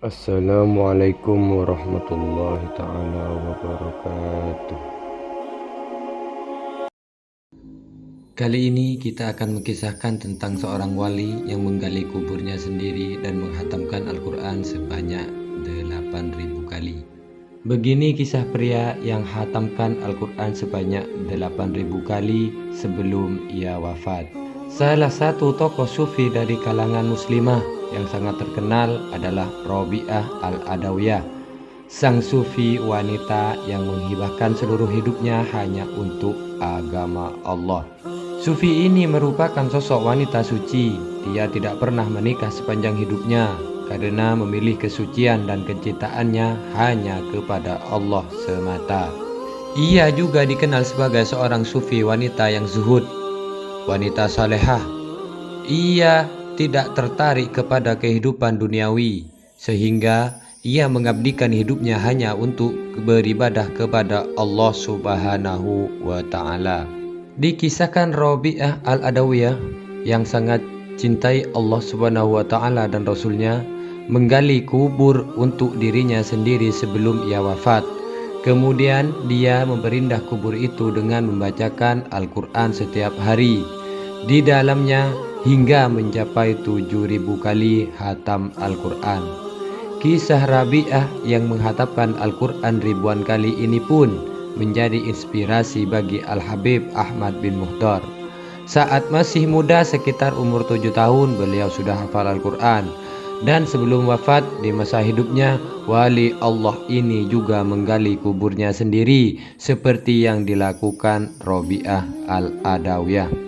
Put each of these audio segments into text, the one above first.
Assalamualaikum warahmatullahi taala wabarakatuh. Kali ini kita akan mengisahkan tentang seorang wali yang menggali kuburnya sendiri dan menghatamkan Al-Quran sebanyak 8.000 kali. Begini kisah pria yang hatamkan Al-Quran sebanyak 8.000 kali sebelum ia wafat. Salah satu tokoh sufi dari kalangan muslimah yang sangat terkenal adalah Rabi'ah Al-Adawiyah, sang sufi wanita yang menghibahkan seluruh hidupnya hanya untuk agama Allah. Sufi ini merupakan sosok wanita suci. Dia tidak pernah menikah sepanjang hidupnya karena memilih kesucian dan kecintaannya hanya kepada Allah semata. Ia juga dikenal sebagai seorang sufi wanita yang zuhud, wanita salehah. Ia tidak tertarik kepada kehidupan duniawi, sehingga ia mengabdikan hidupnya hanya untuk beribadah kepada Allah Subhanahu wa Ta'ala. Dikisahkan Rabi'ah Al-Adawiyah yang sangat cintai Allah Subhanahu wa Ta'ala dan Rasulnya menggali kubur untuk dirinya sendiri sebelum ia wafat. Kemudian dia memperindah kubur itu dengan membacakan Al-Quran setiap hari di dalamnya hingga mencapai 7.000 kali hatam Al-Quran. Kisah Rabi'ah yang menghatamkan Al-Quran ribuan kali ini pun menjadi inspirasi bagi Al-Habib Ahmad bin Muhdar. Saat masih muda sekitar umur 7 tahun beliau sudah hafal Al-Quran. Dan sebelum wafat di masa hidupnya, wali Allah ini juga menggali kuburnya sendiri seperti yang dilakukan Rabi'ah Al-Adawiyah.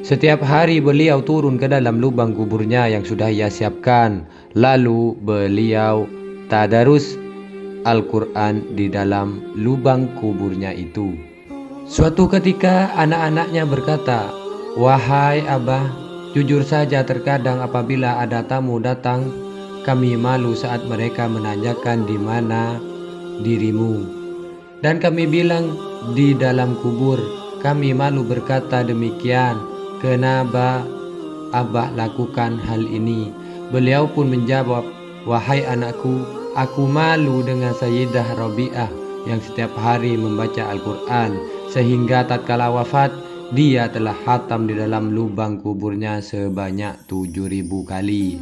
Setiap hari beliau turun ke dalam lubang kuburnya yang sudah ia siapkan. Lalu beliau tadarus Al-Quran di dalam lubang kuburnya itu. Suatu ketika anak-anaknya berkata, "Wahai Abah, jujur saja terkadang apabila ada tamu datang, kami malu saat mereka menanyakan di mana dirimu. Dan kami bilang di dalam kubur. Kami malu berkata demikian. Kenapa Abah lakukan hal ini?" Beliau pun menjawab, "Wahai anakku, aku malu dengan Sayyidah Rabi'ah yang setiap hari membaca Al-Quran, sehingga tatkala wafat dia telah hatam di dalam lubang kuburnya sebanyak 7.000 kali.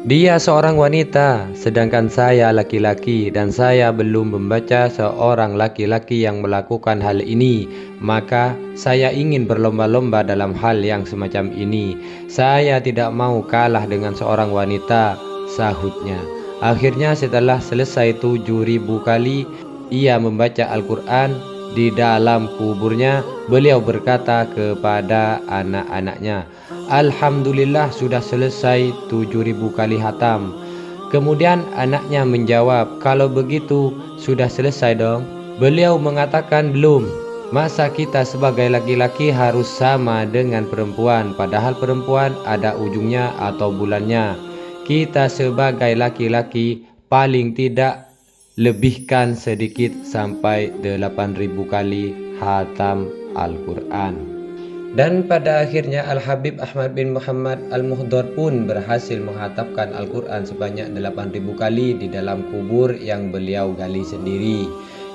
Dia seorang wanita, sedangkan saya laki-laki, dan saya belum membaca seorang laki-laki yang melakukan hal ini. Maka saya ingin berlomba-lomba dalam hal yang semacam ini. Saya tidak mau kalah dengan seorang wanita," sahutnya. Akhirnya setelah selesai 7.000 kali ia membaca Al-Quran di dalam kuburnya, beliau berkata kepada anak-anaknya, "Alhamdulillah sudah selesai 7.000 kali hatam." Kemudian anaknya menjawab, "Kalau begitu sudah selesai dong?" Beliau mengatakan, "Belum. Masa kita sebagai laki-laki harus sama dengan perempuan, padahal perempuan ada ujungnya atau bulannya. Kita sebagai laki-laki paling tidak lebihkan sedikit sampai 8.000 kali hatam Al-Quran." Dan pada akhirnya Al-Habib Ahmad bin Muhammad Al-Muhdar pun berhasil menghatamkan Al-Quran sebanyak 8.000 kali di dalam kubur yang beliau gali sendiri.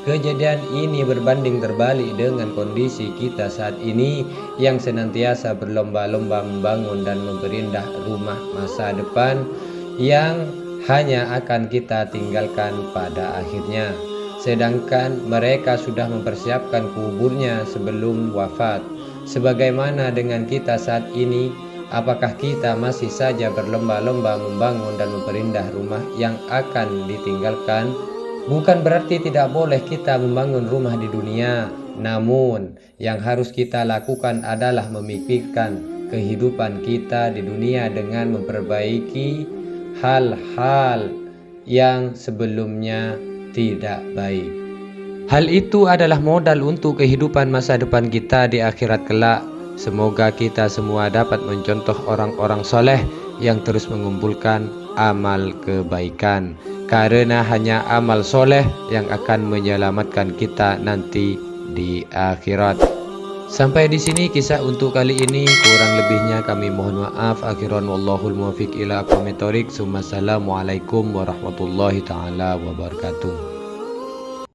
Kejadian ini berbanding terbalik dengan kondisi kita saat ini yang senantiasa berlomba-lomba membangun dan memperindah rumah masa depan yang hanya akan kita tinggalkan pada akhirnya. Sedangkan mereka sudah mempersiapkan kuburnya sebelum wafat. Sebagaimana dengan kita saat ini, apakah kita masih saja berlomba-lomba membangun dan memperindah rumah yang akan ditinggalkan? Bukan berarti tidak boleh kita membangun rumah di dunia, namun yang harus kita lakukan adalah memikirkan kehidupan kita di dunia dengan memperbaiki hal-hal yang sebelumnya tidak baik. Hal itu adalah modal untuk kehidupan masa depan kita di akhirat kelak. Semoga kita semua dapat mencontoh orang-orang soleh yang terus mengumpulkan amal kebaikan, karena hanya amal soleh yang akan menyelamatkan kita nanti di akhirat. Sampai di sini kisah untuk kali ini. Kurang lebihnya kami mohon maaf. Akhiran wallahul muwaffiq ila aqwamit thoriq. Assalamualaikum warahmatullahi taala wabarakatuh.